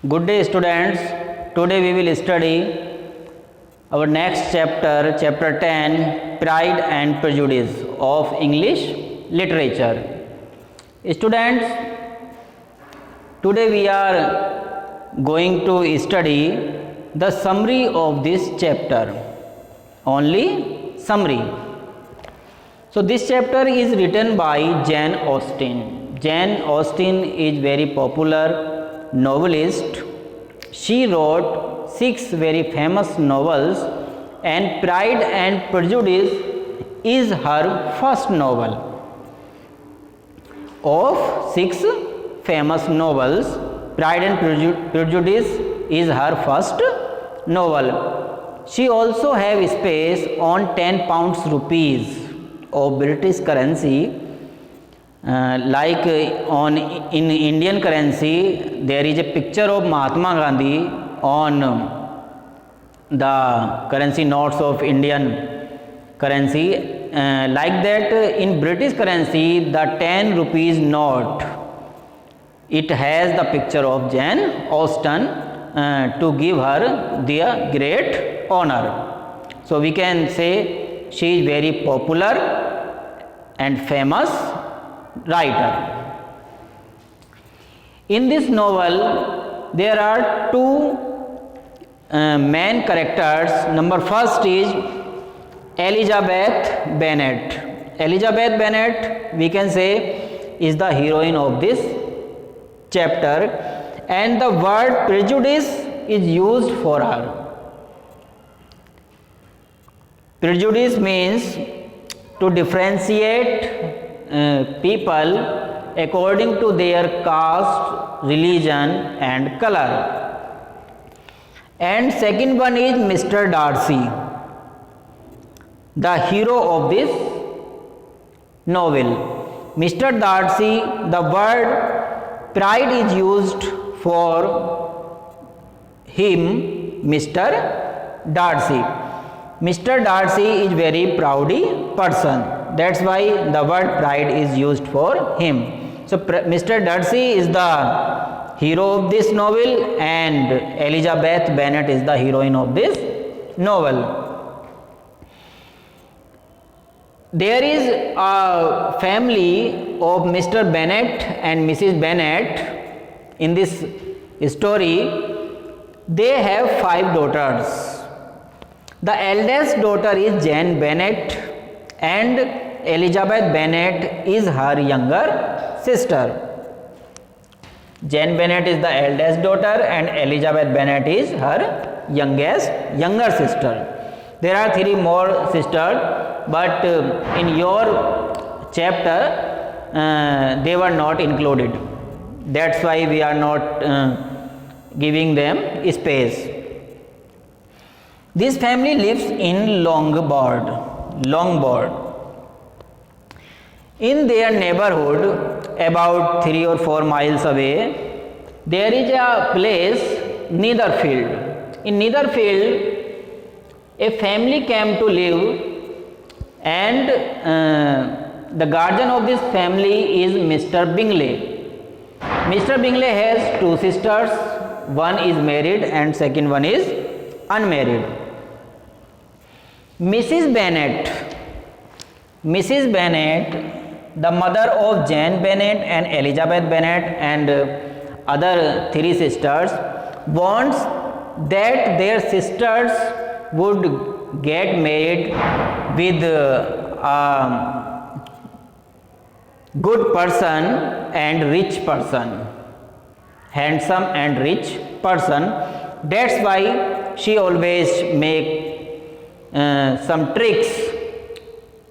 Good day students. Today we will study our next chapter, chapter 10, Pride and Prejudice of English Literature. Students, today we are going to study the summary of this chapter. Only summary. So this chapter is written by Jane Austen. Jane Austen is very popular novelist. She wrote 6 very famous novels, and Pride and Prejudice is her first novel. Of 6 famous novels, Pride and Prejudice is her first novel. She also have space on 10 pounds rupees of British currency. Like in Indian currency, there is a picture of Mahatma Gandhi on the currency notes of Indian currency. Like that, in British currency, the 10 rupees note, it has the picture of Jane Austen to give her the great honor. So we can say she is very popular and famous writer. In this novel, there are 2 main characters. Number first is Elizabeth Bennet. Elizabeth Bennet, we can say, is the heroine of this chapter, and the word prejudice is used for her. Prejudice means to differentiate people according to their caste, religion and color. And second one is Mr. Darcy, the hero of this novel. Mr. Darcy, the word pride is used for him, Mr. Darcy. Mr. Darcy is very proudy person. That's why the word pride is used for him. So Mr. Darcy is the hero of this novel, and Elizabeth Bennet is the heroine of this novel. There is a family of Mr. Bennet and Mrs. Bennet in this story. They have 5 daughters. The eldest daughter is Jane Bennet, and Elizabeth Bennet is her younger sister. Jane Bennet is the eldest daughter, and Elizabeth Bennet is her younger sister. There are 3 more sisters, but in your chapter they were not included. That's why we are not giving them space. This family lives in Longbourn. In their neighborhood, about 3 or 4 miles away, there is a place, Netherfield. In Netherfield, a family came to live, and the guardian of this family is Mr. Bingley. Mr. Bingley has 2 sisters. One is married and second one is unmarried. Mrs. Bennet, the mother of Jane Bennet and Elizabeth Bennet and other 3 sisters, wants that their sisters would get married with a good person and rich person, handsome and rich person. That's why she always make some tricks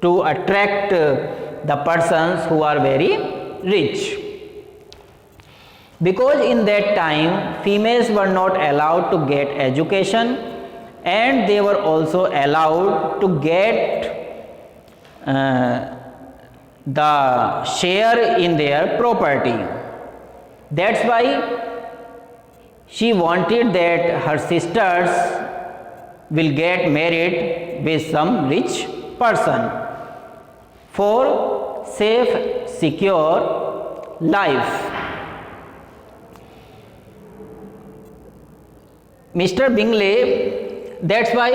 to attract the persons who are very rich. Because in that time females were not allowed to get education, and they were also allowed to get the share in their property. That's why she wanted that her sisters will get married with some rich person for safe, secure life. Mr. Bingley, that's why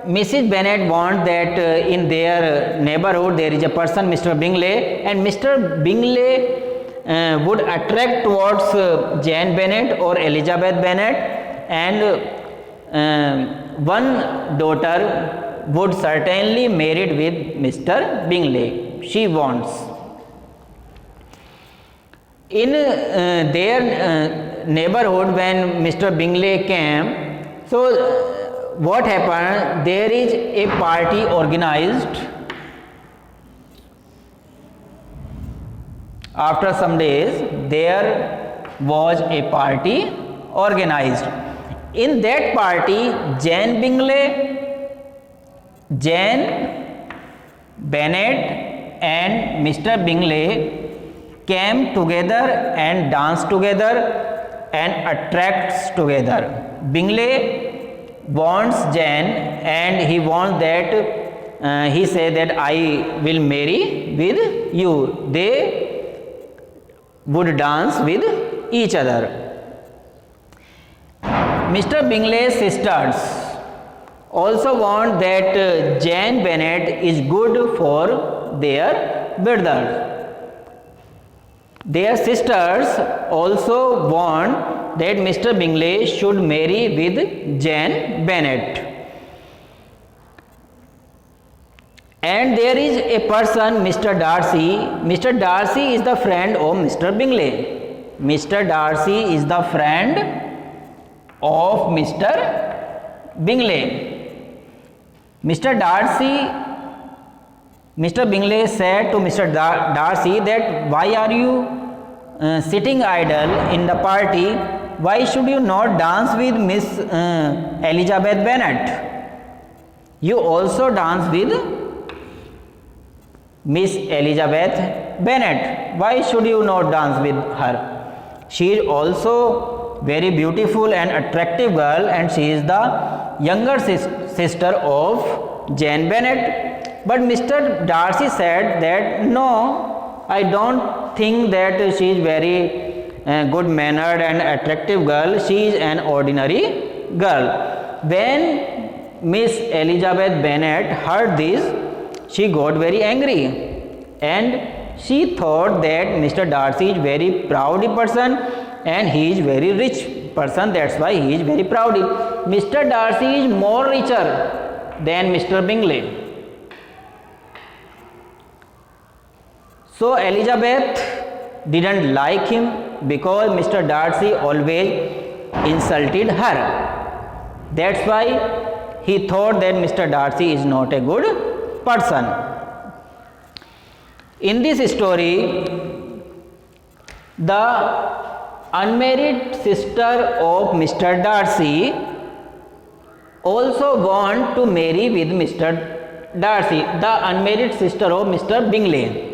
Mrs. Bennet wants that in their neighborhood there is a person, Mr. Bingley, and Mr. Bingley would attract towards Jane Bennet or Elizabeth Bennet, and one daughter would certainly married with Mr. Bingley. She wants. In their neighborhood, when Mr. Bingley came, so what happened? There is a party organized. After some days, there was a party organized. In that party, Jane Bingley, Jane Bennet, and Mr. Bingley came together and danced together and attracts together. Bingley wants Jane, and he wants that he said that I will marry with you. They would dance with each other. Mr. Bingley's sisters also want that Jane Bennet is good for their brothers. Their sisters also want that Mr. Bingley should marry with Jane Bennet. And there is a person, Mr. Darcy. Mr. Darcy is the friend of Mr. Bingley. Mr. Darcy is the friend of Mr. Bingley. Mr. Bingley said to Mr. Darcy that why are you sitting idle in the party? Why should you not dance with Miss Elizabeth Bennet? You also dance with Miss Elizabeth Bennet. Why should you not dance with her? She is also very beautiful and attractive girl, and she is the younger sister of Jane Bennet. But Mr. Darcy said that no, I don't think that she is very good mannered and attractive girl. She is an ordinary girl. When Miss Elizabeth Bennet heard this, she got very angry, and she thought that Mr. Darcy is very proud person and he is very rich person. That's why he is very proud. Mr. Darcy is more richer than Mr. Bingley. So Elizabeth didn't like him because Mr. Darcy always insulted her. That's why he thought that Mr. Darcy is not a good person. In this story, the unmarried sister of Mr. Darcy also want to marry with Mr. Darcy. The unmarried sister of Mr. Bingley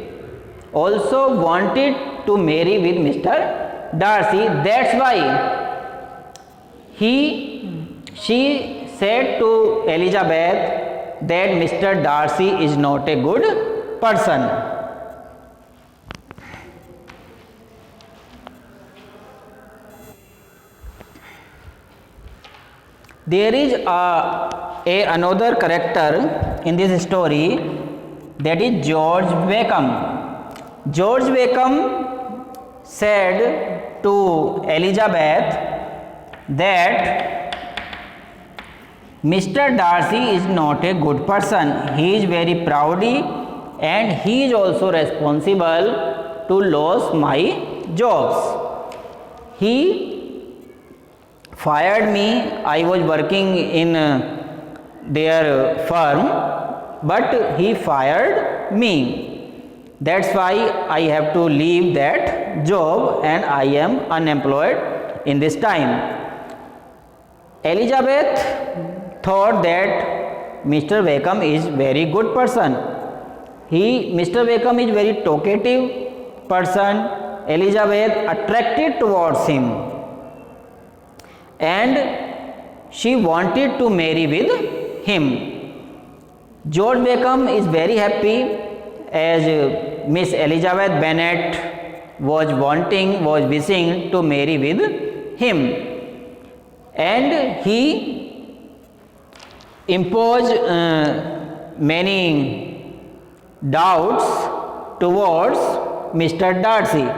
also wanted to marry with Mr. Darcy. That's why she said to Elizabeth that Mr. Darcy is not a good person. There is another character in this story, that is George Wickham. George Wickham said to Elizabeth that Mr. Darcy is not a good person. He is very proudy and he is also responsible to lose my jobs. He fired me. I was working in their firm, but he fired me. That's why I have to leave that job and I am unemployed in this time. Elizabeth thought that Mr. Wickham is very good person. Mr. Wickham is very talkative person. Elizabeth attracted towards him and she wanted to marry with him. George Wickham is very happy as Miss Elizabeth Bennet was wishing to marry with him. and he imposed many doubts towards Mr. Darcy.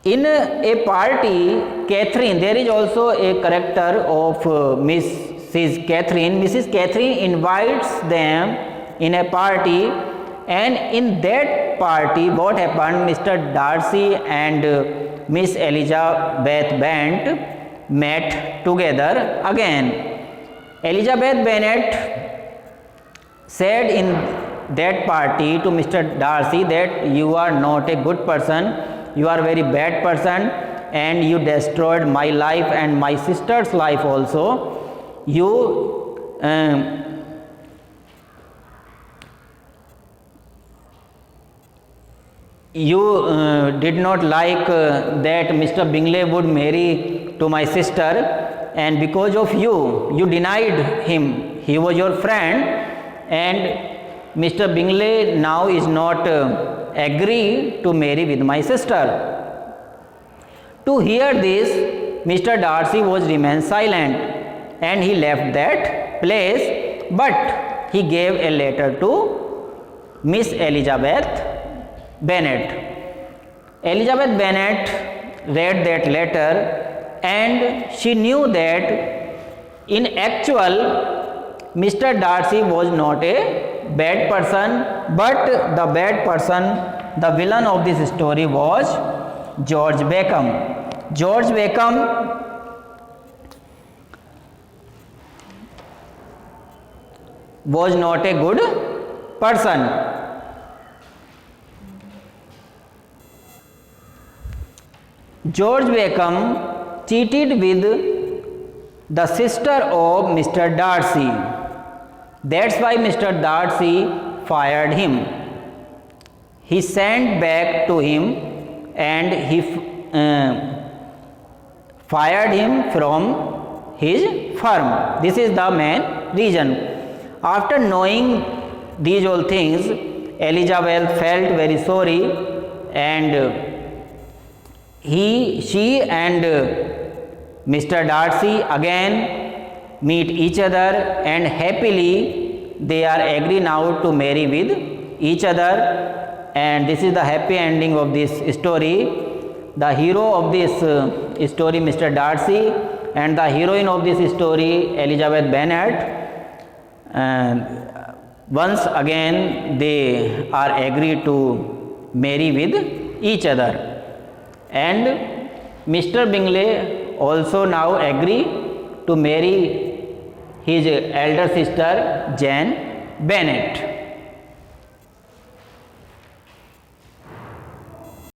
In a party, Catherine, there is also a character of Mrs. Catherine. Mrs. Catherine invites them in a party, and in that party, what happened? Mr. Darcy and Miss Elizabeth Bennet met together again. Elizabeth Bennet said in that party to Mr. Darcy that you are not a good person, you are a very bad person, and you destroyed my life and my sister's life also. You did not like that Mr. Bingley would marry to my sister, and because of you denied him. He was your friend, and Mr. Bingley now is not agree to marry with my sister. To hear this, Mr. Darcy was remained silent, and he left that place, but he gave a letter to Miss Elizabeth Bennet. Elizabeth Bennet read that letter, and she knew that in actual Mr. Darcy was not a bad person, but the bad person, the villain of this story was George Beckham. George Beckham was not a good person. George Beckham cheated with the sister of Mr. Darcy. That's why Mr. Darcy fired him. He sent back to him, and he fired him from his firm. This is the main reason. After knowing these all things, Elizabeth felt very sorry, and she and Mr. Darcy again meet each other, and happily they are agree now to marry with each other. And this is the happy ending of this story. The hero of this story, Mr. Darcy, and the heroine of this story, Elizabeth Bennet, once again they are agreed to marry with each other. And Mr. Bingley also now agree to marry his elder sister Jane Bennet.